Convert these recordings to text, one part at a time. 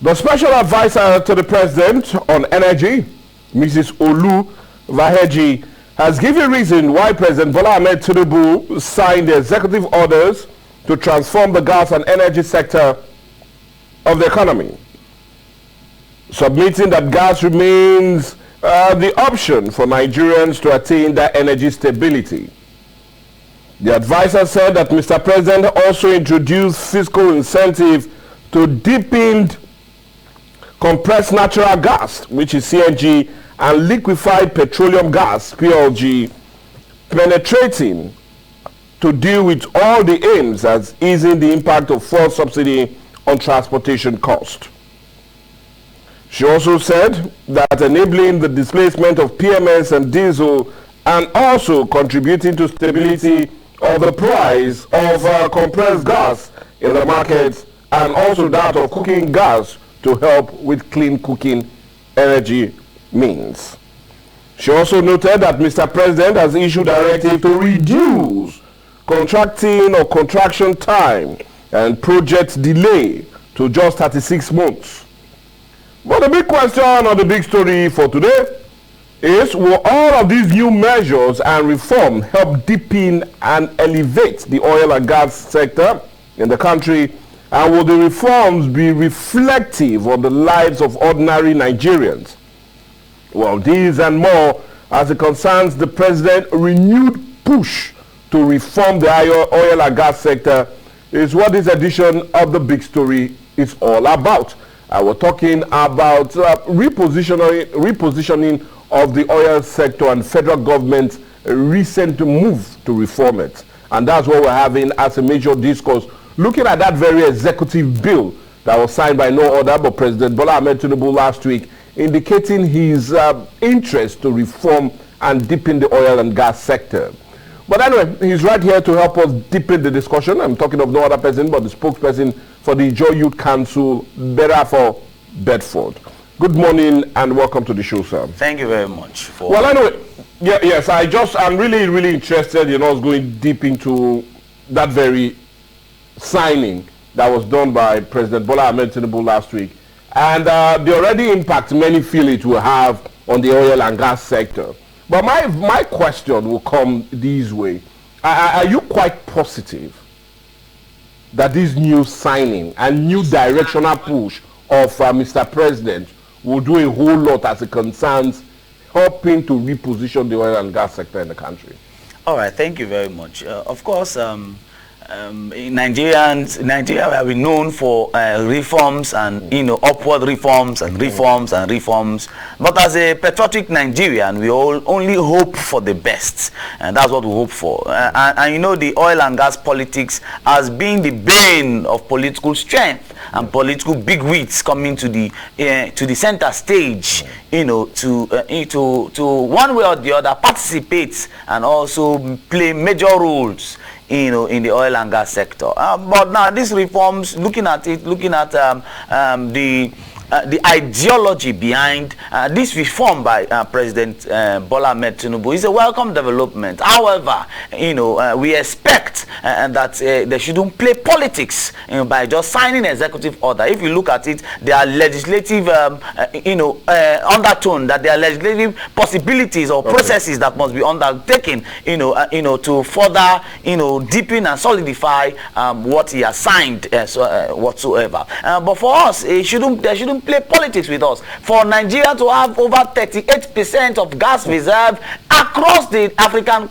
The special advisor to the president on energy, Mrs. Olu Vaheji, has given reason why President Bola Ahmed Tinubu signed the executive orders to transform the gas and energy sector of the economy, submitting that gas remains the option for Nigerians to attain that energy stability. The advisor said that Mr. President also introduced fiscal incentive to deepened compressed natural gas, which is CNG, and liquefied petroleum gas, PLG, penetrating to deal with all the aims as easing the impact of fuel subsidy on transportation cost. She also said that enabling the displacement of PMS and diesel and also contributing to stability of the price of compressed gas in the market and also that of cooking gas to help with clean cooking energy means. She also noted that Mr. President has issued a directive to reduce contracting or contraction time and project delay to just 36 months. But the big question or the big story for today is, will all of these new measures and reform help deepen and elevate the oil and gas sector in the country? And will the reforms be reflective of the lives of ordinary Nigerians? Well, these and more as it concerns the president's renewed push to reform the oil and gas sector is what this edition of the big story is all about. We're talking about repositioning of the oil sector and federal government's recent move to reform it. And that's what we're having as a major discourse, looking at that very executive bill that was signed by no other but President Bola Ahmed Tinubu last week, indicating his interest to reform and deepen the oil and gas sector. But anyway, he's right here to help us deepen the discussion. I'm talking of no other person but the spokesperson for the Joy Youth Council, Better for Bedford. Good morning and welcome to the show, sir. Thank you very much. Well, anyway, yes, I'm really interested in us going deep into that very signing that was done by President Bola Ahmed Tinubu last week, and the already impact many feel it will have on the oil and gas sector. But my question will come this way: are you quite positive that this new signing and new directional push of Mr. President will do a whole lot as it concerns helping to reposition the oil and gas sector in the country? All right, thank you very much. Of course, in Nigeria, we have been known for reforms and upward reforms and reforms and reforms. But as a patriotic Nigerian, we all only hope for the best, and that's what we hope for. And the oil and gas politics has been the bane of political strength and political bigwigs coming to the center stage, to one way or the other participate and also play major roles in the oil and gas sector. But now these reforms, looking at the ideology behind this reform by President Bola Ahmed Tinubu is a welcome development. However, we expect that they shouldn't play politics by just signing an executive order. If you look at it, there are legislative undertone, that there are legislative possibilities or processes that must be undertaken to further deepen and solidify what he has signed whatsoever. But for us, they shouldn't play politics with us. For Nigeria to have over 38% of gas reserve across the African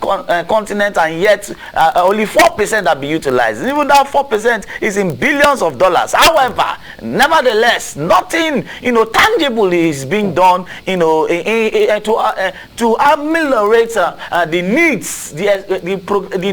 continent, and yet only 4% are being utilized. Even that 4% is in billions of dollars. However, nevertheless, nothing tangible is being done to ameliorate the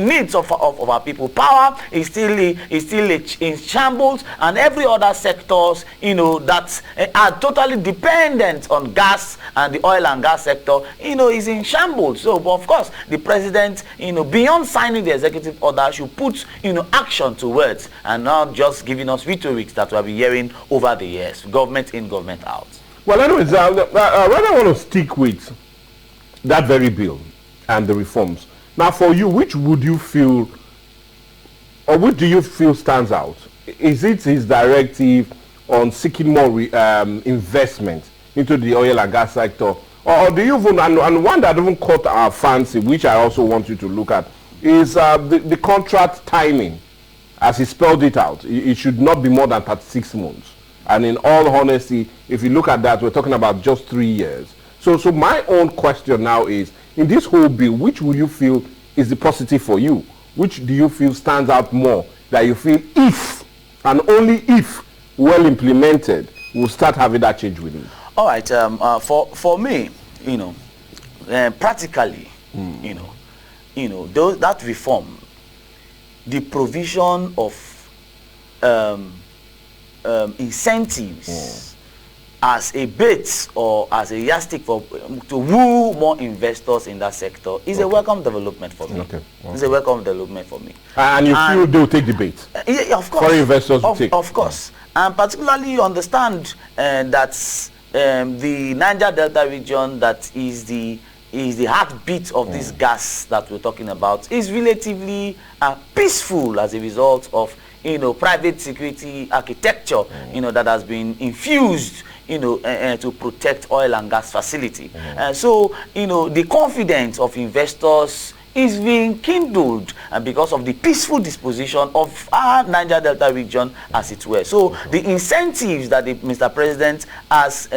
needs of our people. Power is still in shambles, and every other sectors that are totally dependent on gas, and the oil and gas sector is in shambles. So, of course, the president, beyond signing the executive order, should put, action to words and not just giving us rhetorics that we have been hearing over the years. Government in, government out. Well, anyways, I rather want to stick with that very bill and the reforms. Now, for you, which would you feel, or which do you feel stands out? Is it his directive on seeking more investment into the oil and gas sector? Or do you even, and one that even caught our fancy, which I also want you to look at, is the contract timing. As he spelled it out, it should not be more than 36 months. And in all honesty, if you look at that, we're talking about just 3 years. So my own question now is, in this whole bill, which will you feel is the positive for you? Which do you feel stands out more, that you feel if, and only if, well implemented, we'll start having that change with it? All right, for me, practically, that reform, the provision of incentives as a bait or as a yardstick for to woo more investors in that sector is a welcome development for me. It's a welcome development for me. And you feel they'll take the bait? Yeah, of course. Foreign investors will take. Of course. And particularly you understand that the Niger Delta region, that is the heartbeat of this gas that we're talking about, is relatively peaceful as a result of private security architecture that has been infused to protect oil and gas facility. So the confidence of investors is being kindled because of the peaceful disposition of our Niger Delta region, as it were. So the incentives that Mr. President has,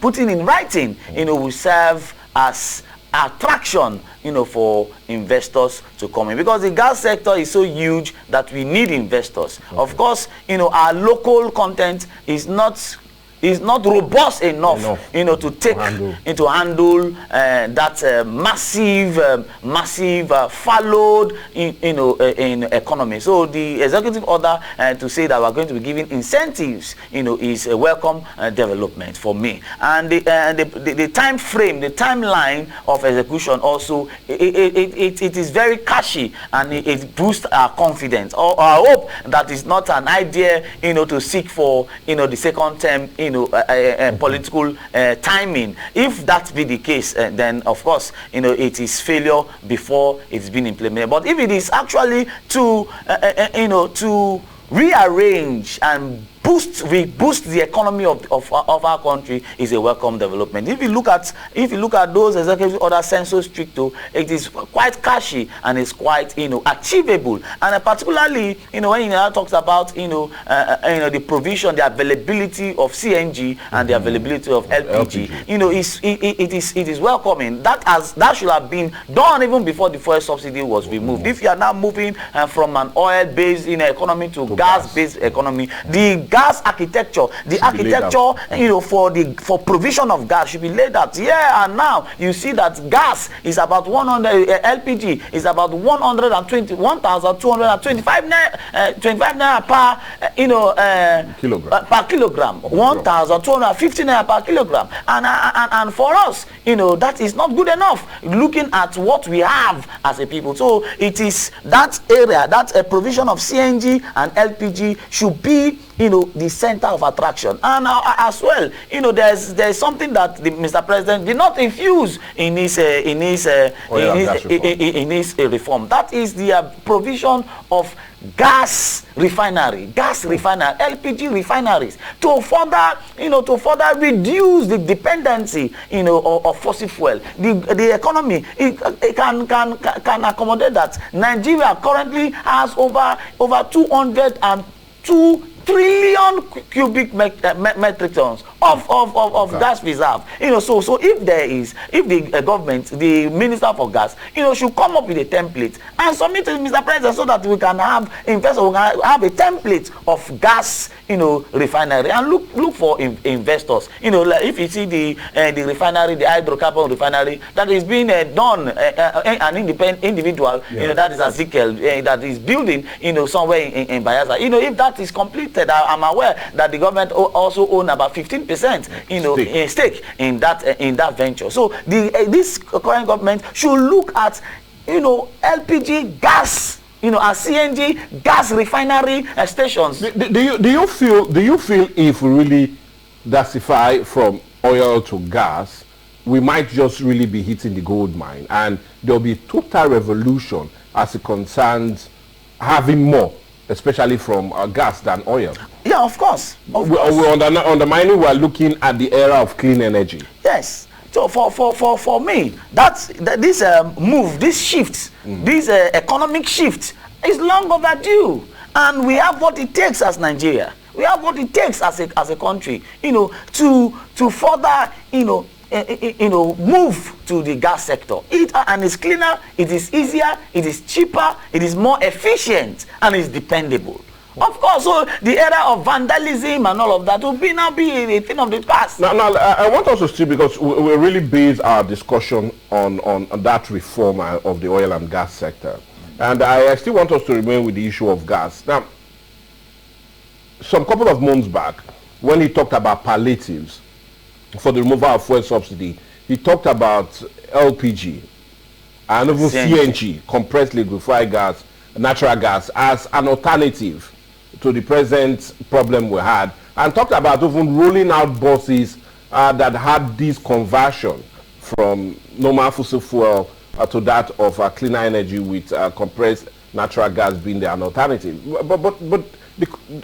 putting in writing, will serve as attraction, for investors to come in, because the gas sector is so huge that we need investors. Of course, our local content is not robust enough, to take into handle that massive fallowed in economy. So the executive order to say that we're going to be giving incentives, is a welcome development for me. And the time frame, the timeline of execution also, it is very catchy, and it boosts our confidence. Or I hope that is not an idea, to seek for, the second term, political timing. If that be the case, then of course, it is failure before it's been implemented. But if it is actually to rearrange and boost the economy of our country, is a welcome development. If you look at those executive orders sensu stricto, it is quite catchy and it's quite achievable. And particularly when he talks about the provision, the availability of CNG and the availability of LPG, it is welcoming. That should have been done even before the fuel subsidy was removed. If you are now moving from an oil-based economy to gas-based economy, the gas architecture, for provision of gas should be laid out. Yeah, and now you see that gas is about 100, LPG is about 1,225 naira per kilogram. Per kilogram, 1,250 naira per kilogram, and for us, that is not good enough. Looking at what we have as a people, so it is that area, that provision of CNG and LPG should be the center of attraction. And as well, there's something that Mr. President did not infuse in his reform. That is the provision of gas refinery, LPG refineries, to further reduce the dependency, of fossil fuel. The economy, it can accommodate that. Nigeria currently has over 202 trillion cubic metric tons of gas reserve. So if the government, the Minister for Gas, should come up with a template and submit to Mr. President, so that we can have investors, we can have a template of gas, refinery, and look for investors. Like if you see the refinery, the hydrocarbon refinery that is being done, an independent individual, that is Ezekiel, that is building, somewhere in Bayelsa. If that is complete, I'm aware that the government also own about 15%, a stake in that venture. So this current government should look at, LPG gas, as CNG gas refinery stations. Do you feel if we really diversify from oil to gas, we might just really be hitting the gold mine, and there'll be total revolution as it concerns having more especially from gas than oil. Yeah, of course. We're undermining, we're looking at the era of clean energy. Yes. So for me, this move, this shift, this economic shift is long overdue. And we have what it takes as Nigeria. We have what it takes as a country, to further, move to the gas sector. And it's cleaner, it is easier, it is cheaper, it is more efficient, and it's dependable. Of course, so the era of vandalism and all of that will now be a thing of the past. Now, I want us to see, because we really base our discussion on that reform of the oil and gas sector. And I still want us to remain with the issue of gas. Now, some couple of months back, when he talked about palliatives for the removal of fuel subsidy, he talked about LPG and even CNG, compressed liquefied gas, natural gas, as an alternative to the present problem we had, and talked about even rolling out buses that had this conversion from normal fossil fuel to that of cleaner energy, with compressed natural gas being an alternative. But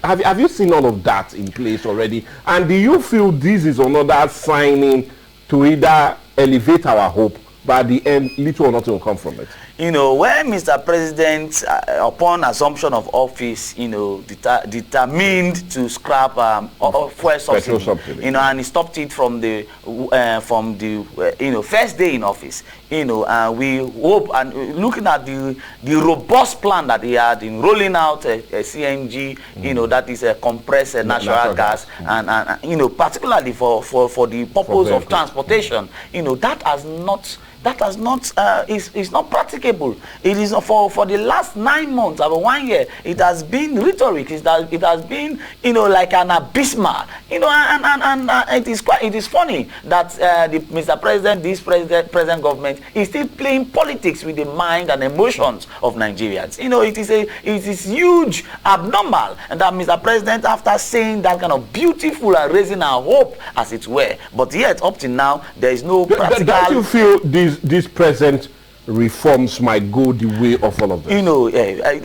have you seen all of that in place already? And do you feel this is another signing to either elevate our hope, but at the end, little or nothing will come from it? When Mr. President, upon assumption of office, determined to scrap fuel subsidy, and he stopped it from the first day in office, and we hope, and looking at the robust plan that he had in rolling out a CNG, that is a compressed natural gas, and particularly for the purpose of transportation, is not practicable. It is for the last 9 months, over 1 year, it has been rhetoric. It has been like an abysmal. And it is funny that Mr. President, this present government is still playing politics with the mind and emotions of Nigerians. It is huge, abnormal, and that Mr. President, after saying that kind of beautiful and raising our hope, as it were, but yet up to now there is no practical. Don't you feel this present reforms might go the way of all of this?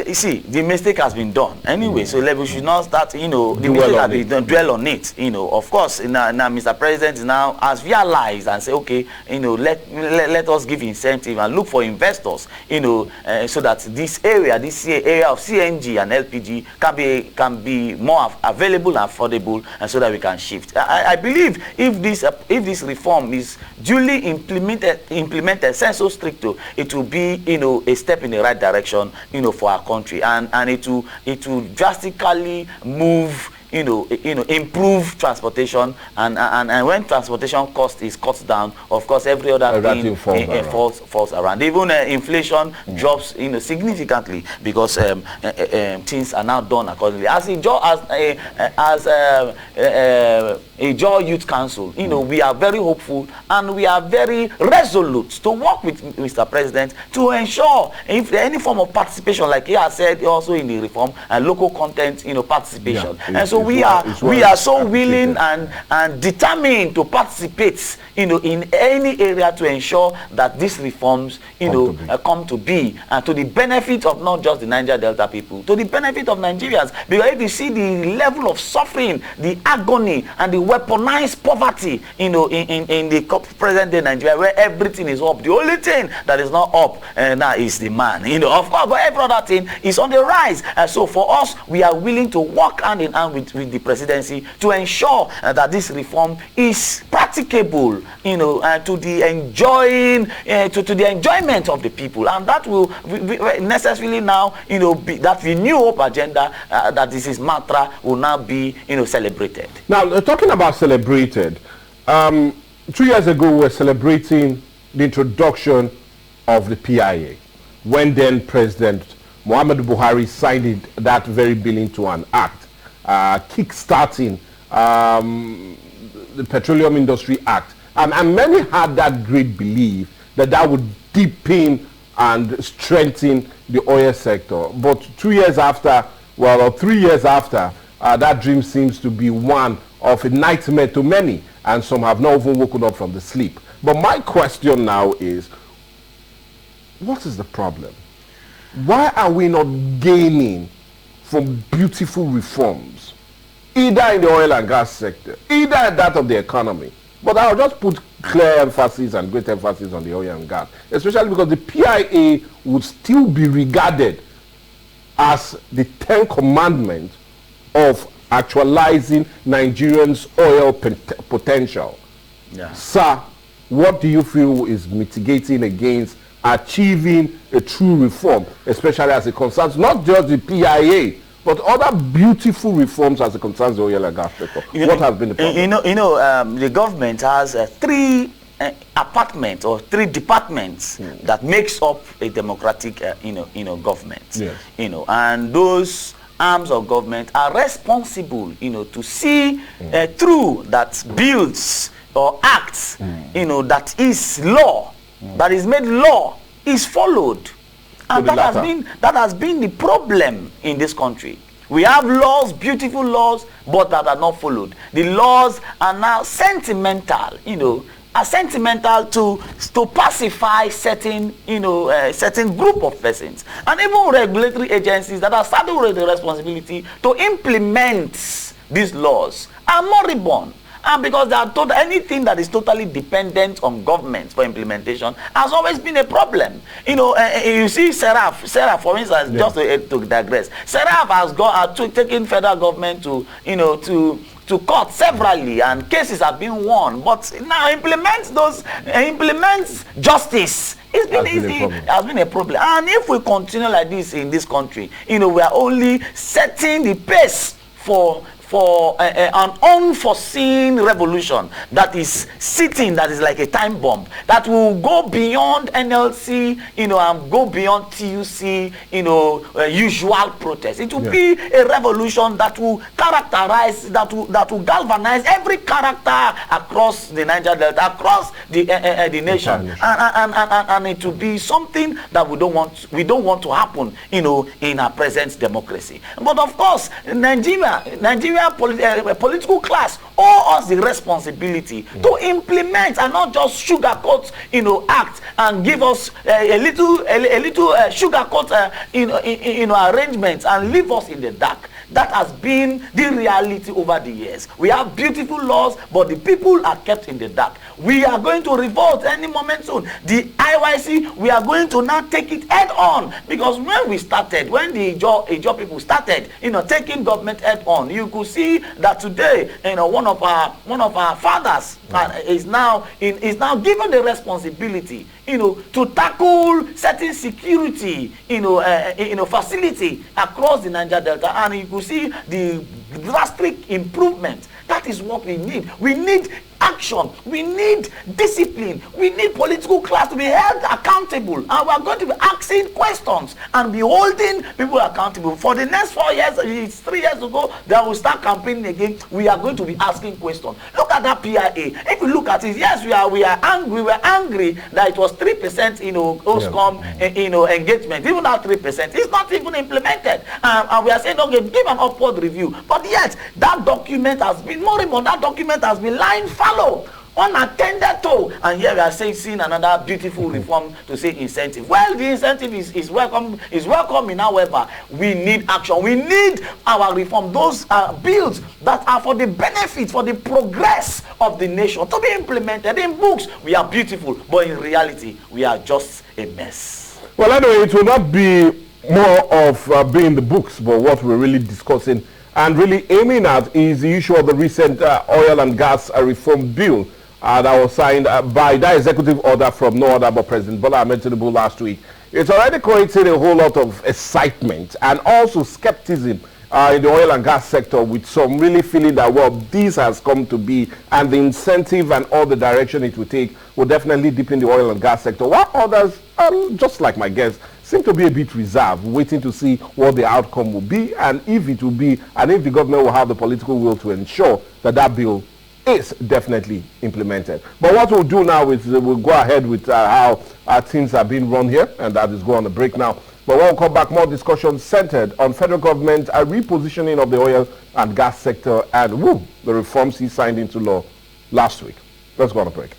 You see, the mistake has been done anyway, so we should not start, the mistake has been done, dwell on it. Of course, now Mr. President now has realized and say, okay, let us give incentive and look for investors, so that this area of CNG and LPG can be more available and affordable, and so that we can shift. I believe if this reform is duly implemented sensu stricto, it will be a step in the right direction for our country, and it will drastically move, improve transportation, and when transportation cost is cut down, of course every other thing falls around. Even inflation drops significantly, because things are now done accordingly. As a Joy Youth Council, we are very hopeful and we are very resolute to work with Mr. President to ensure, if there any form of participation, like he has said also in the reform, and local content participation. And so we are so willing and determined to participate in any area to ensure that these reforms come to be, and to the benefit of not just the Niger Delta people, to the benefit of Nigerians. Because if you see the level of suffering, the agony, and the weaponized poverty in the present day Nigeria, where everything is up, the only thing that is not up now is the man. Of course, but every other thing is on the rise. And so for us, we are willing to work hand in hand with the presidency to ensure that this reform is practicable, to the enjoyment of the people, and that will necessarily now, that the new hope agenda, that this is mantra, will now be, celebrated. Now, talking about celebrated, 2 years ago we were celebrating the introduction of the PIA, when then President Muhammadu Buhari signed that very bill into an act, kick-starting the Petroleum Industry Act. And many had that great belief that would deepen and strengthen the oil sector. But 2 years after, or 3 years after, that dream seems to be one of a nightmare to many, and some have not even woken up from the sleep. But my question now is, what is the problem? Why are we not gaining from beautiful reforms, either in the oil and gas sector, either in that of the economy. But I'll just put clear emphasis and great emphasis on the oil and gas, especially because the PIA would still be regarded as the 10 commandments of actualizing Nigerians' oil potential. Yeah. Sir, what do you feel is mitigating against achieving a true reform, especially as it concerns not just the PIA, but other beautiful reforms as it concerns the oil and gas sector? What has been the problem? The government has 3 apartments or 3 departments that makes up a democratic, government. Yes. And those arms of government are responsible, to see through that bills or acts, that is law, that is made law, is followed. And that has been the problem in this country. We have laws, beautiful laws, but that are not followed. The laws are now sentimental, are sentimental to pacify certain, certain group of persons. And even regulatory agencies that are saddled with the responsibility to implement these laws are moribund. And because they are told anything that is totally dependent on government for implementation has always been a problem. You see Seraph, for instance, just to digress, Seraph has taken federal government to court severally, and cases have been won. But now implements justice. It has been a problem. And if we continue like this in this country, we are only setting the pace for an unforeseen revolution that is like a time bomb, that will go beyond NLC, and go beyond TUC, usual protest. It will be a revolution that will characterize, that will galvanize every character across the Niger Delta, across the nation, and it will be something that we don't want to happen, in our present democracy. But of course, Nigeria political class owe us the responsibility to implement and not just sugarcoat, act and give us a little sugarcoat, arrangements and leave us in the dark. That has been the reality over the years. We have beautiful laws, but the people are kept in the dark. We are going to revolt any moment soon. The IYC, we are going to now take it head on, because when the Ijaw people started, taking government head on, you could see that today, one of our fathers is now given the responsibility, to tackle certain security, facility across the Niger Delta, and you could see the drastic improvement. That is what we need. We need action. We need discipline. We need political class to be held accountable. And we are going to be asking questions and be holding people accountable. For the next 4 years, it's 3 years ago, that we start campaigning again. We are going to be asking questions. Look at that PIA. If you look at it, yes, we are angry. We were angry that it was 3%, OSCOM, engagement. Even that 3%, it's not even implemented. And we are saying, okay, give an upward review. But yet, that document has been moribund. That document has been lying fallow, unattended to, and here we are seeing another beautiful reform to say incentive. Well, the incentive is welcome, however, we need action. We need our reform. Those are bills that are for the benefit, for the progress of the nation, to be implemented. In books, we are beautiful, but in reality, we are just a mess. Well, anyway, it will not be more of being the books, but what we're really discussing and really aiming at is the issue of the recent oil and gas reform bill that was signed by that executive order from no other but President Bola Ahmed Tinubu last week. It's already created a whole lot of excitement and also skepticism in the oil and gas sector, with some really feeling that, well, this has come to be, and the incentive and all the direction it will take will definitely deepen the oil and gas sector. While others, just like my guests, seem to be a bit reserved, waiting to see what the outcome will be, and if it will be, and if the government will have the political will to ensure that that bill is definitely implemented. But what we'll do now is we'll go ahead with how things are being run here, and that is go on a break now. But when we come back, more discussion centered on federal government, a repositioning of the oil and gas sector, and the reforms he signed into law last week. Let's go on a break.